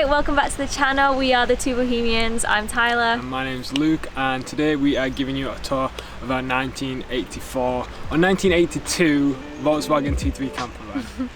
welcome back to the channel. We are the Two Bohemians. I'm Tyler. And my name's Luke, and today we are giving you a tour of our 1984 or 1982 Volkswagen T3 camper van.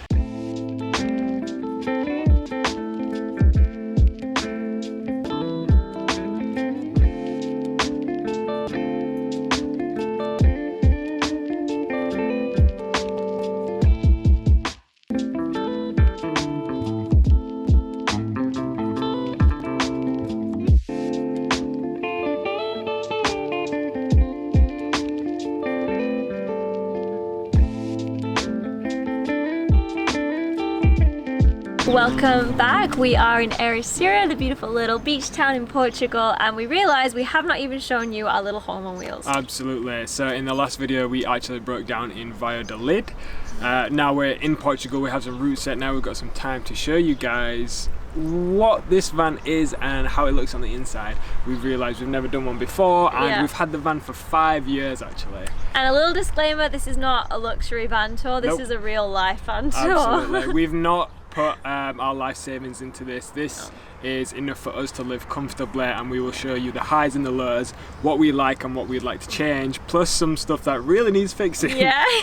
Welcome back. We are in Ericeira, the beautiful little beach town in Portugal, and we realise we have not even shown you our little home on wheels. Absolutely. So in the last video we actually broke down in Valladolid. Now we're in Portugal, we have some route set now, we've got some time to show you guys what this van is and how it looks on the inside. We've realised we've never done one before, and we've had the van for 5 years actually. And a little disclaimer, this is not a luxury van tour, this is a real life van tour. Absolutely. We've not put our life savings into this. This is enough for us to live comfortably, and we will show you the highs and the lows, what we like and what we'd like to change, plus some stuff that really needs fixing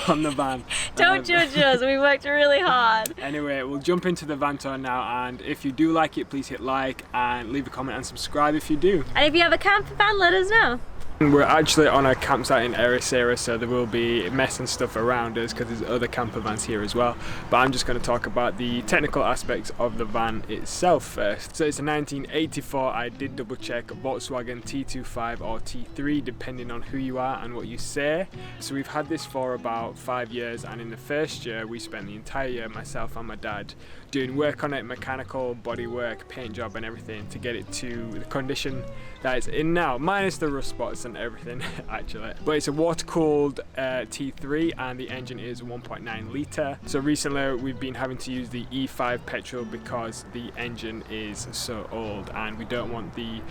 on the van. Don't judge us, we worked really hard. Anyway, we'll jump into the van tour now, and if you do like it, please hit like and leave a comment and subscribe if you do. And if you have a camper van, let us know. We're actually on a campsite in Ericeira, so there will be mess and stuff around us because there's other camper vans here as well. But I'm just going to talk about the technical aspects of the van itself first. So it's a 1984, I did double check, Volkswagen T25 or T3 depending on who you are and what you say. So we've had this for about 5 years, and in the first year we spent the entire year, myself and my dad, doing work on it, mechanical, body work, paint job and everything to get it to the condition that it's in now, minus the rust spots and everything actually. But it's a water-cooled T3 and the engine is 1.9 litre. So recently we've been having to use the E5 petrol because the engine is so old and we don't want the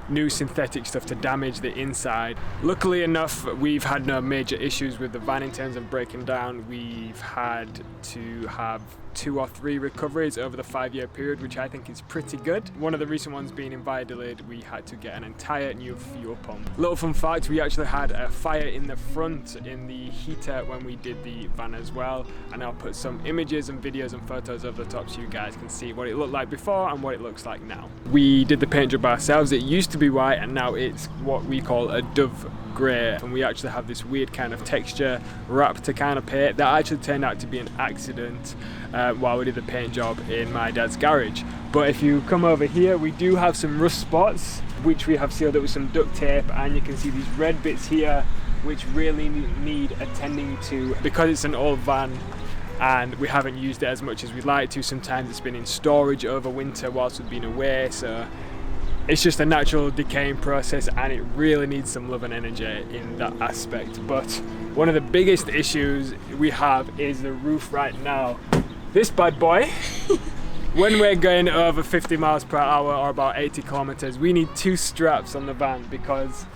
new synthetic stuff to damage the inside. Luckily enough, we've had no major issues with the van in terms of breaking down. We've had to have 2 or 3 recoveries over the 5-year period, which I think is pretty good. One of the recent ones being in Valladolid, we had to get an entire new fuel pump. Little fun fact, we actually had a fire in the front in the heater when we did the van as well, and I'll put some images and videos and photos over the top so you guys can see what it looked like before and what it looks like now. We did the paint job ourselves. It used to be white and now it's what we call a dove grey, and we actually have this weird kind of texture wrap to kind of paint that actually turned out to be an accident while we did the paint job in my dad's garage. But if you come over here, we do have some rust spots which we have sealed up with some duct tape, and you can see these red bits here which really need attending to because it's an old van and we haven't used it as much as we'd like to. Sometimes it's been in storage over winter whilst we've been away, so it's just a natural decaying process and it really needs some love and energy in that aspect. But one of the biggest issues we have is the roof right now. This bad boy, when we're going over 50 miles per hour or about 80 kilometers, we need 2 straps on the van because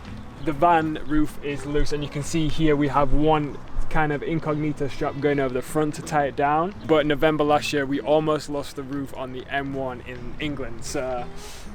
the van roof is loose, and you can see here we have one kind of incognito strap going over the front to tie it down. But November last year we almost lost the roof on the M1 in England, so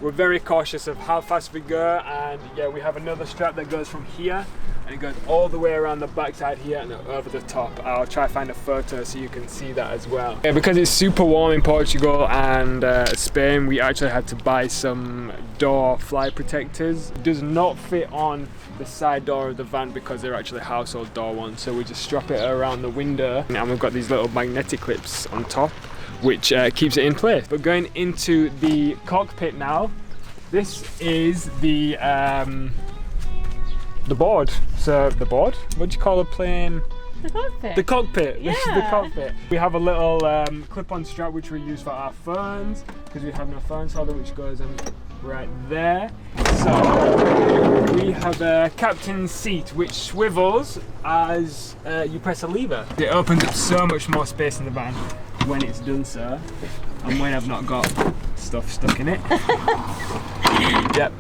we're very cautious of how fast we go. And yeah, we have another strap that goes from here and it goes all the way around the backside here and over the top. I'll try to find a photo so you can see that as well. Yeah, because it's super warm in Portugal and Spain, we actually had to buy some door fly protectors. It does not fit on the side door of the van because they're actually household door ones, so we just strap it around the window, and we've got these little magnetic clips on top which keeps it in place. But going into the cockpit now, this is the board. So the board? What do you call a plane? The cockpit. The cockpit. Yeah. This is the cockpit. We have a little clip-on strap which we use for our phones because we have no phone holder, which goes in right there. So we have a captain's seat which swivels as you press a lever. It opens up so much more space in the van when it's done so, and when I've not got stuff stuck in it. Yep.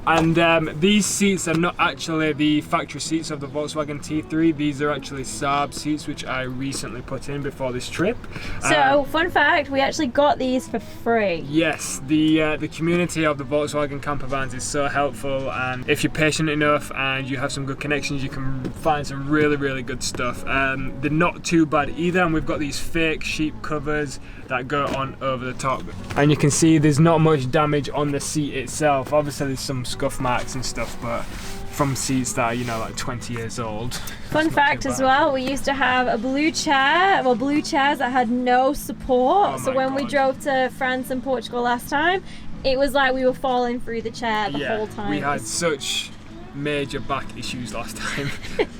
And these seats are not actually the factory seats of the Volkswagen T3. These are actually Saab seats, which I recently put in before this trip. So, fun fact, we actually got these for free. Yes, the community of the Volkswagen camper vans is so helpful, and if you're patient enough and you have some good connections, you can find some really good stuff. They're not too bad either, and we've got these fake sheep covers that go on over the top. And you can see there's not much damage on the seat itself. Obviously there's some scuff marks and stuff, but from seats that are, you know, like 20 years old. Fun fact as well, we used to have a blue chair, well, blue chairs that had no support. So when we drove to France and Portugal last time, it was like we were falling through the chair the whole time. We had such major back issues last time.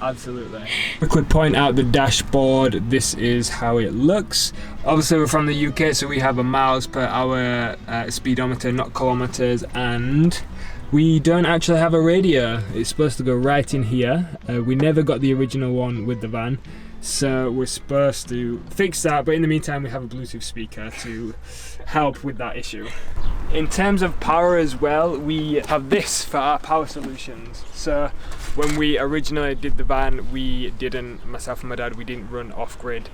Absolutely. Quickly point out the dashboard. This is how it looks. Obviously we're from the UK, so we have a miles per hour speedometer, not kilometers, and we don't actually have a radio. It's supposed to go right in here. We never got the original one with the van, so we're supposed to fix that, but in the meantime we have a Bluetooth speaker to help with that issue. In terms of power as well, we have this for our power solutions. So when we originally did the van, myself and my dad, we didn't run off-grid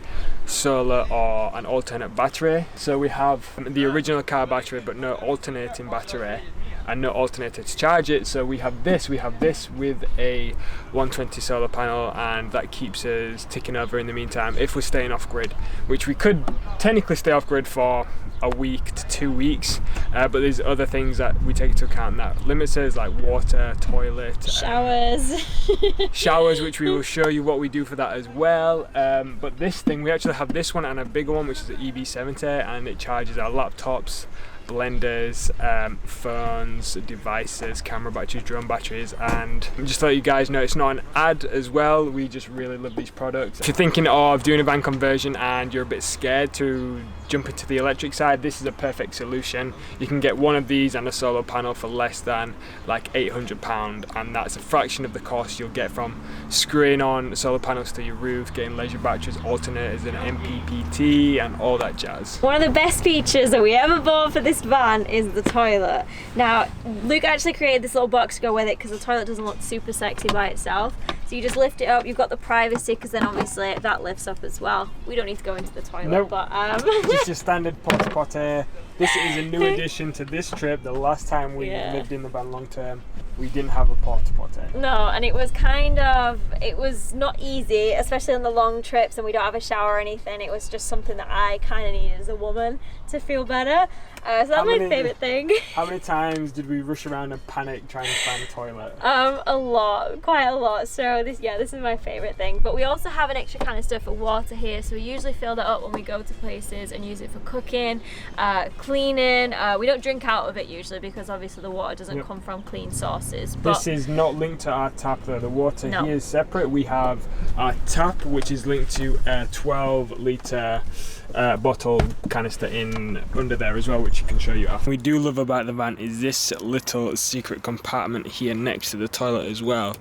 solar or an alternate battery. So we have the original car battery but no alternating battery and no alternator to charge it. So we have this with a 120 solar panel, and that keeps us ticking over in the meantime if we're staying off-grid, which we could technically stay off-grid for a week to 2 weeks, but there's other things that we take into account that limits us, like water, toilet, showers, which we will show you what we do for that as well. But this thing, we actually have this one and a bigger one, which is the EV70, and it charges our laptops, blenders, phones, devices, camera batteries, drone batteries. And just to let you guys know, it's not an ad as well, we just really love these products. If you're thinking of doing a van conversion and you're a bit scared to jump into the electric side, this is a perfect solution. You can get one of these and a solar panel for less than like £800, and that's a fraction of the cost you'll get from screwing on solar panels to your roof, getting leisure batteries, alternators and MPPT and all that jazz. One of the best features that we ever bought for this van is the toilet. Now, Luke actually created this little box to go with it because the toilet doesn't look super sexy by itself. So you just lift it up, you've got the privacy, because then obviously that lifts up as well. We don't need to go into the toilet, nope. But just your standard potty. This is a new addition to this trip. The last time we lived in the van long term, we didn't have a potty. No, and it was not easy, especially on the long trips, and we don't have a shower or anything. It was just something that I kind of needed as a woman to feel better. So that's my favourite thing. How many times did we rush around and panic trying to find a toilet? A lot, quite a lot. So this is my favourite thing. But we also have an extra canister for water here, so we usually fill that up when we go to places and use it for cooking, cleaning. We don't drink out of it usually because obviously the water doesn't come from clean sources. But this is not linked to our tap though. The water here is separate. We have our tap, which is linked to a 12 litre bottle canister in under there as well, which you can show you after. What we do love about the van is this little secret compartment here next to the toilet as well.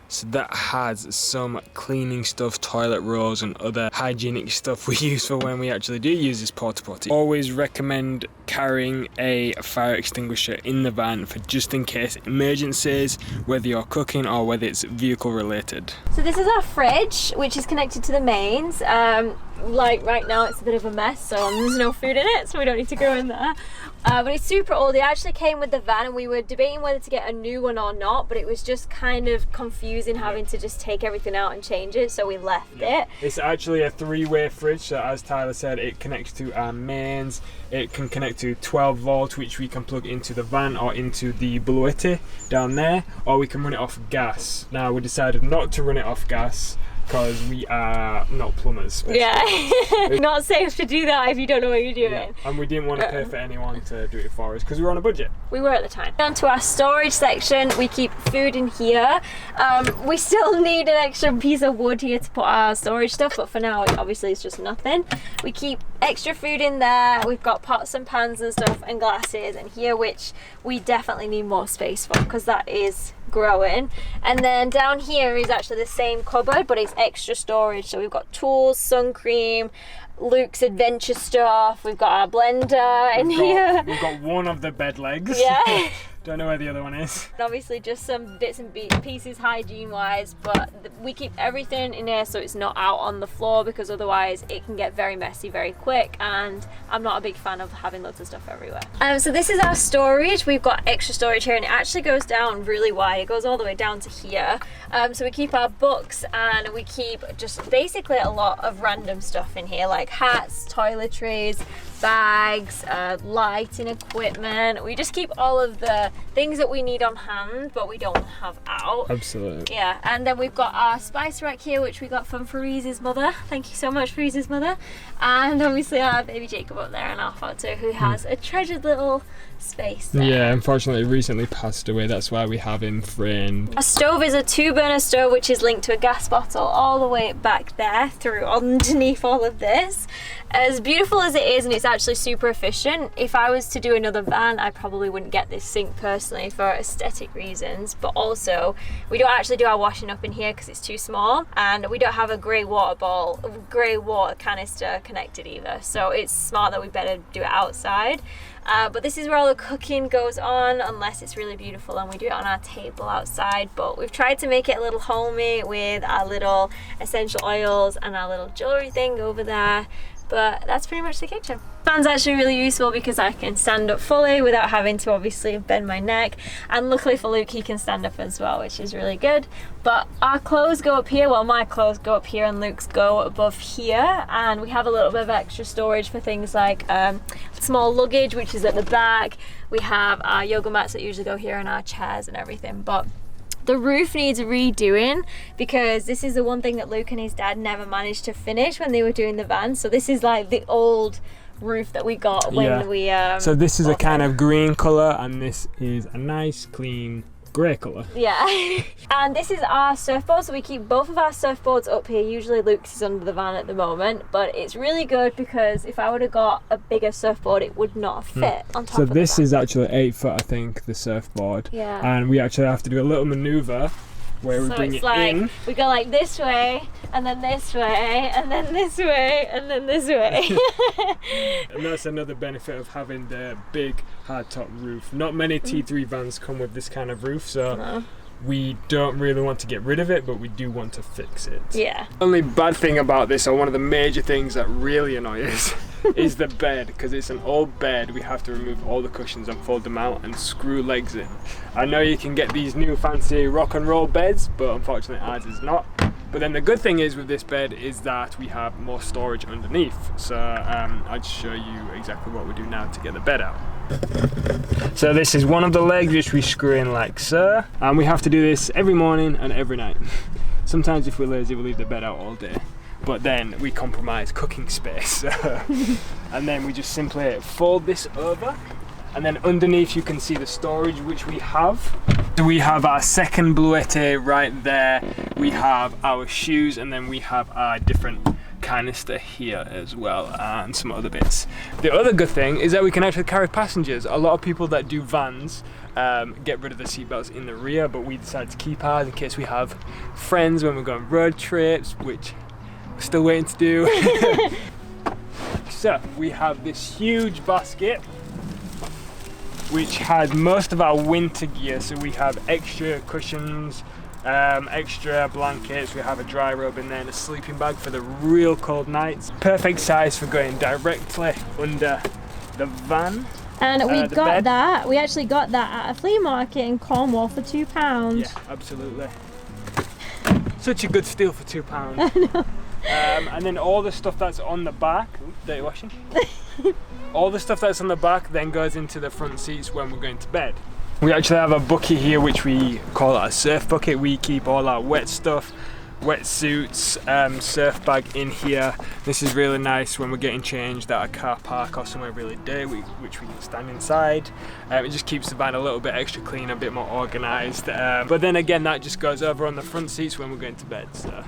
So that has some cleaning stuff, toilet rolls and other hygienic stuff we use for when we actually do use this porta potty. Always recommend carrying a fire extinguisher in the van for just in case emergencies, whether you're cooking or whether it's vehicle related. So this is our fridge, which is connected to the mains. Like right now it's a bit of a mess, so there's no food in it, so we don't need to go in there. But it's super old. It actually came with the van, and we were debating whether to get a new one or not, but it was just kind of confusing having to just take everything out and change it, so we left it. It's actually a 3-way fridge, so as Tyler said, it connects to our mains. It can connect to 12 volt, which we can plug into the van or into the Bluetti down there, or we can run it off gas. Now we decided not to run it off gas because we are not plumbers. Yeah, not safe to do that if you don't know what you're doing. Yeah. And we didn't want to pay for anyone to do it for us because we were on a budget. We were at the time. On to our storage section, we keep food in here. We still need an extra piece of wood here to put our storage stuff, but for now obviously it's just nothing. We keep extra food in there. We've got pots and pans and stuff and glasses in here, which we definitely need more space for because that is growing. And then down here is actually the same cupboard, but it's extra storage. So we've got tools, sun cream, Luke's adventure stuff, we've got our blender in here. We've got one of the bed legs. Yeah. Don't know where the other one is. Obviously just some bits and pieces hygiene wise, but we keep everything in here so it's not out on the floor, because otherwise it can get very messy very quick, and I'm not a big fan of having lots of stuff everywhere. So this is our storage. We've got extra storage here, and it actually goes down really wide. It goes all the way down to here. So we keep our books, and we keep just basically a lot of random stuff in here, like hats, toiletries, bags, lighting equipment. We just keep all of the things that we need on hand but we don't have out. Absolutely. Yeah, and then we've got our spice rack here, which we got from Farise's mother. Thank you so much, Farise's mother. And obviously our baby Jacob up there in our photo, who has a treasured little space there. Yeah, unfortunately recently passed away, that's why we have him framed. Our stove is a 2-burner stove, which is linked to a gas bottle all the way back there through underneath all of this. As beautiful as it is, and it's actually super efficient, if I was to do another van, I probably wouldn't get this sink personally for aesthetic reasons, but also we don't actually do our washing up in here because it's too small, and we don't have a grey water canister connected either, so it's smart that we better do it outside. But this is where all the cooking goes on, unless it's really beautiful and we do it on our table outside. But we've tried to make it a little homey with our little essential oils and our little jewellery thing over there. But that's pretty much the kitchen. Fan's actually really useful because I can stand up fully without having to obviously bend my neck, and luckily for Luke he can stand up as well, which is really good. But our clothes go up here, well my clothes go up here and Luke's go above here, and we have a little bit of extra storage for things like small luggage, which is at the back. We have our yoga mats that usually go here and our chairs and everything. But the roof needs redoing because this is the one thing that Luke and his dad never managed to finish when they were doing the van. So this is like the old roof that we got when we so this is a kind of green colour, and this is a nice clean grey colour. Yeah. And this is our surfboard, so we keep both of our surfboards up here. Usually Luke's is under the van at the moment, but it's really good because if I would have got a bigger surfboard it would not fit on top of the this van. is actually 8 foot, I think, the surfboard. Yeah. And we actually have to do a little manoeuvre where we bring it in. We go like this way, and then this way, and then this way, and then this way. And that's another benefit of having the big hardtop roof. Not many T3 vans come with this kind of roof, so we don't really want to get rid of it, but we do want to fix it. Yeah. Only bad thing about this, or one of the major things that really annoys us, is the bed. Because it's an old bed, we have to remove all the cushions and fold them out and screw legs in. I know you can get these new fancy rock and roll beds, but unfortunately ours is not. But then the good thing is with this bed is that we have more storage underneath. So I'll just show you exactly what we do now to get the bed out. So this is one of the legs which we screw in like so, and we have to do this every morning and every night. Sometimes if we're lazy we'll leave the bed out all day, but then we compromise cooking space. And then we just simply fold this over, and then underneath you can see the storage which we have. So we have our second Bluetti right there, we have our shoes, and then we have our different canister here as well, and some other bits. The other good thing is that we can actually carry passengers. A lot of people that do vans get rid of the seatbelts in the rear, but we decided to keep ours in case we have friends when we're going road trips, which we're still waiting to do. So we have this huge basket which has most of our winter gear. So we have extra cushions, extra blankets, we have a dry robe in there and a sleeping bag for the real cold nights. Perfect size for going directly under the van. And we actually got that at a flea market in Cornwall for £2. Yeah, absolutely. Such a good steal for £2. I know. And then all the stuff that's on the back, dirty washing. All the stuff that's on the back then goes into the front seats when we're going to bed. We actually have a bucket here which we call a surf bucket. We keep all our wet stuff, wetsuits, surf bag in here. This is really nice when we're getting changed at a car park or somewhere really dirty, which we can stand inside. It just keeps the van a little bit extra clean, a bit more organised. But then again, that just goes over on the front seats when we're going to bed. So.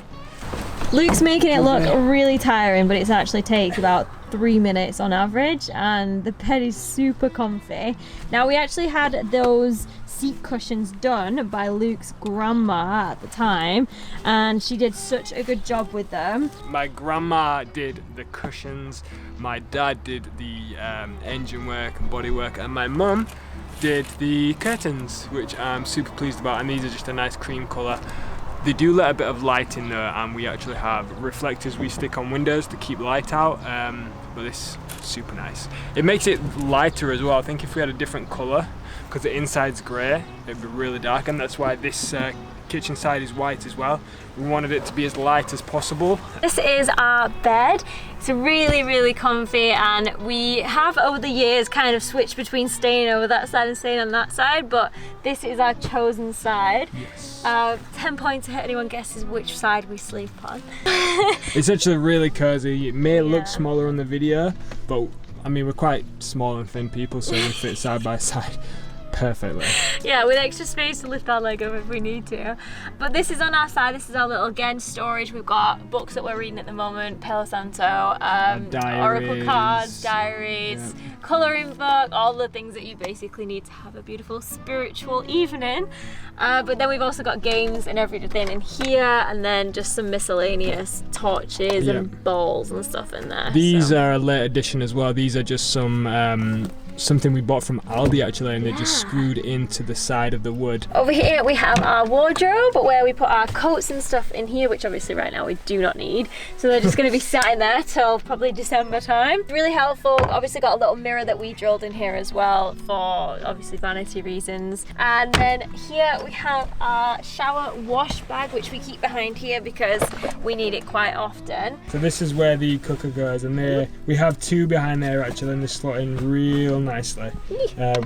Luke's making it look really tiring, but it actually takes about 3 minutes on average, and the bed is super comfy. Now, we actually had those seat cushions done by Luke's grandma at the time, and she did such a good job with them. My grandma did the cushions, my dad did the engine work and body work, and my mum did the curtains, which I'm super pleased about, and these are just a nice cream colour. They do let a bit of light in there, and we actually have reflectors we stick on windows to keep light out, but this is super nice. It makes it lighter as well. I think if we had a different colour, because the inside's grey, it'd be really dark, and that's why this kitchen side is white as well. We wanted it to be as light as possible. This is our bed. It's really comfy, and we have over the years kind of switched between staying over that side and staying on that side, but this is our chosen side. Yes. 10 points if anyone guesses which side we sleep on. It's actually really cozy. It may look smaller on the video, but I mean, we're quite small and thin people, so we fit side by side perfectly. Yeah, with extra space to lift our leg up if we need to. But this is on our side. This is our little, again, storage. We've got books that we're reading at the moment, Palo Santo, oracle cards, diaries, colouring book, all the things that you basically need to have a beautiful spiritual evening. But then we've also got games and everything in here, and then just some miscellaneous torches and bowls and stuff in there. These are a late addition as well. These are just some something we bought from Aldi actually, and they're just screwed into the side of the wood. Over here we have our wardrobe, where we put our coats and stuff in here, which obviously right now we do not need, so they're just going to be sat in there till probably December time. Really helpful. Obviously got a little mirror that we drilled in here as well for obviously vanity reasons. And then here we have our shower wash bag, which we keep behind here because we need it quite often. So this is where the cooker goes, and we have two behind there actually, and they slot in real nicely.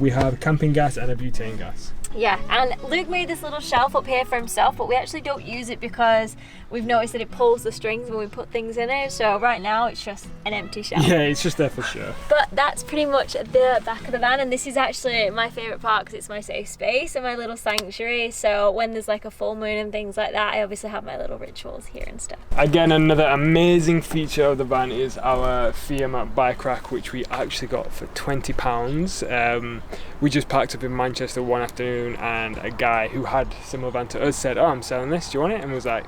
We have camping gas and a butane gas. Yeah, and Luke made this little shelf up here for himself, but we actually don't use it because we've noticed that it pulls the strings when we put things in it, so right now it's just an empty shelf. Yeah, it's just there for sure. But that's pretty much the back of the van, and this is actually my favourite part because it's my safe space and my little sanctuary, so when there's like a full moon and things like that, I obviously have my little rituals here and stuff. Again, another amazing feature of the van is our Fiat bike rack, which we actually got for £20. We just parked up in Manchester one afternoon, and a guy who had a similar van to us said, "Oh, I'm selling this, do you want it?" And was like,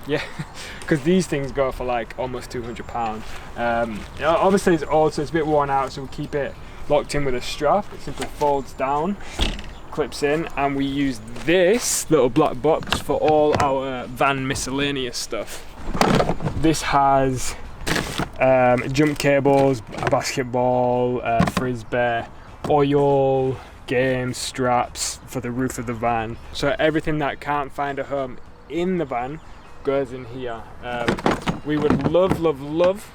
yeah, because these things go for like almost £200. Obviously it's old, so it's a bit worn out, so we keep it locked in with a strap. It simply folds down, clips in, and we use this little black box for all our van miscellaneous stuff. This has jump cables, a basketball, frisbee, oil, games, straps for the roof of the van. So everything that can't find a home in the van goes in here. We would love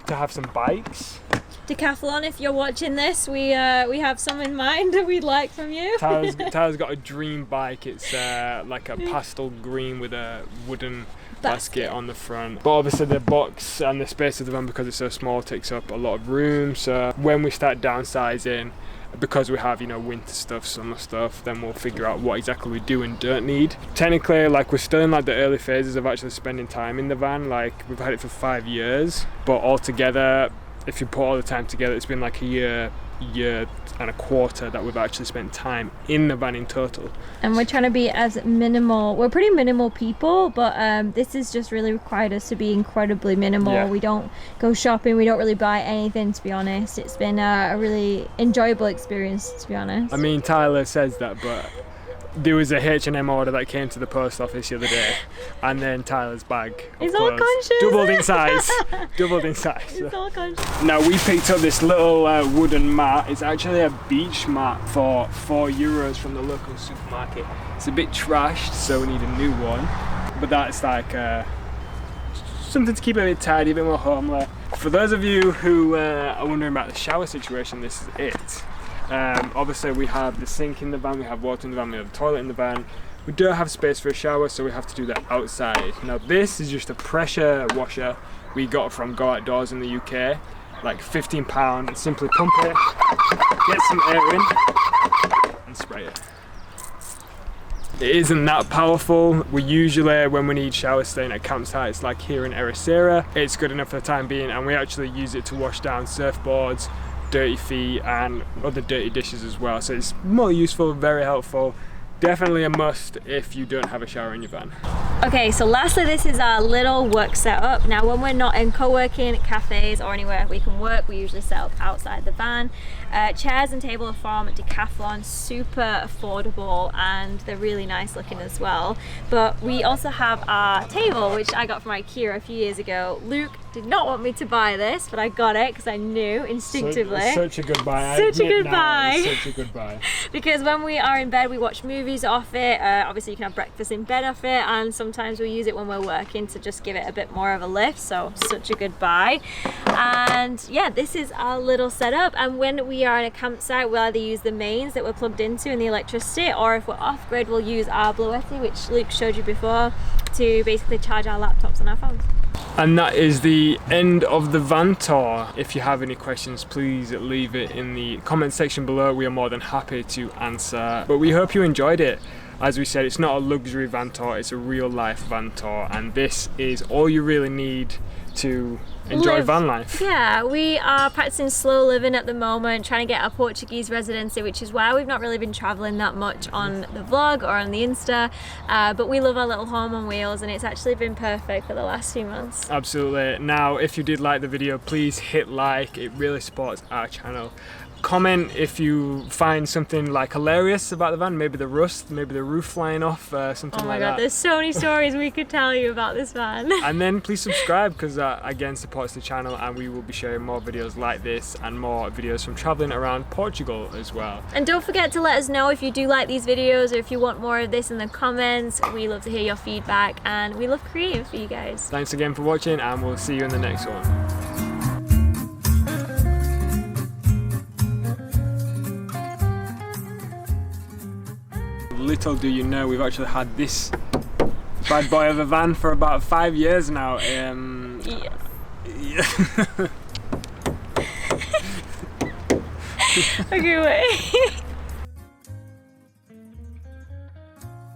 to have some bikes. Decathlon, if you're watching this, we have some in mind that we'd like from you. Tyler's got a dream bike. It's like a pastel green with a wooden basket on the front. But obviously the box and the space of the van, because it's so small, takes up a lot of room. So when we start downsizing, because we have, you know, winter stuff, summer stuff, then we'll figure out what exactly we do and don't need. Technically, like, we're still in like the early phases of actually spending time in the van. Like, we've had it for 5 years, but altogether, if you put all the time together, it's been like a year and a quarter that we've actually spent time in the van in total. And we're trying to be as minimal. We're pretty minimal people, but this has just really required us to be incredibly minimal. Yeah. We don't go shopping, we don't really buy anything, to be honest. It's been a really enjoyable experience, to be honest. I mean, Tyler says that, but there was a H&M order that came to the post office the other day, and then Tyler's bag He's all conscious. doubled in size. Doubled in size. He's all conscious. Now we picked up this little wooden mat. It's actually a beach mat for €4 from the local supermarket. It's a bit trashed, so we need a new one. But that's like something to keep it a bit tidy, a bit more homely. For those of you who are wondering about the shower situation, this is it. Obviously we have the sink in the van, we have water in the van, we have a toilet in the van. We don't have space for a shower, so we have to do that outside. Now this is just a pressure washer we got from Go Outdoors in the UK, like £15, and simply pump it, get some air in, and spray it. It isn't that powerful. We usually, when we need shower staying at campsites like here in Ericeira, it's good enough for the time being, and we actually use it to wash down surfboards, dirty feet, and other dirty dishes as well. So it's more useful, very helpful. Definitely a must if you don't have a shower in your van. Okay, so lastly, this is our little work setup. Now when we're not in co-working, cafes or anywhere we can work, we usually set up outside the van. Chairs and table are from Decathlon, super affordable, and they're really nice looking as well. But we also have our table, which I got from IKEA a few years ago. Luke did not want me to buy this, but I got it because I knew instinctively. Such a good buy. Such a good buy. Such a good buy. Because when we are in bed, we watch movies off it. Obviously, you can have breakfast in bed off it, and sometimes we use it when we're working to just give it a bit more of a lift. So such a good buy. And yeah, this is our little setup. And when we are in a campsite, we'll either use the mains that we're plugged into and the electricity, or if we're off grid, we'll use our Bluetti, which Luke showed you before, to basically charge our laptops and our phones. And that is the end of the van tour. If you have any questions, please leave it in the comment section below. We are more than happy to answer. But we hope you enjoyed it. As we said, it's not a luxury van tour, it's a real life van tour, and this is all you really need to enjoy van life. Yeah, we are practicing slow living at the moment, trying to get our Portuguese residency, which is why we've not really been traveling that much on the vlog or on the Insta, but we love our little home on wheels, and it's actually been perfect for the last few months. Absolutely. Now, if you did like the video, please hit like, it really supports our channel. Comment if you find something like hilarious about the van, maybe the rust, maybe the roof flying off, something like that. Oh my god, there's so many stories we could tell you about this van. And then please subscribe, because that again supports the channel, and we will be sharing more videos like this and more videos from traveling around Portugal as well. And don't forget to let us know if you do like these videos or if you want more of this in the comments. We love to hear your feedback, and we love creating for you guys. Thanks again for watching, and we'll see you in the next one. Little do you know, we've actually had this bad boy of a van for about 5 years now. Yes. Yeah. Okay, wait.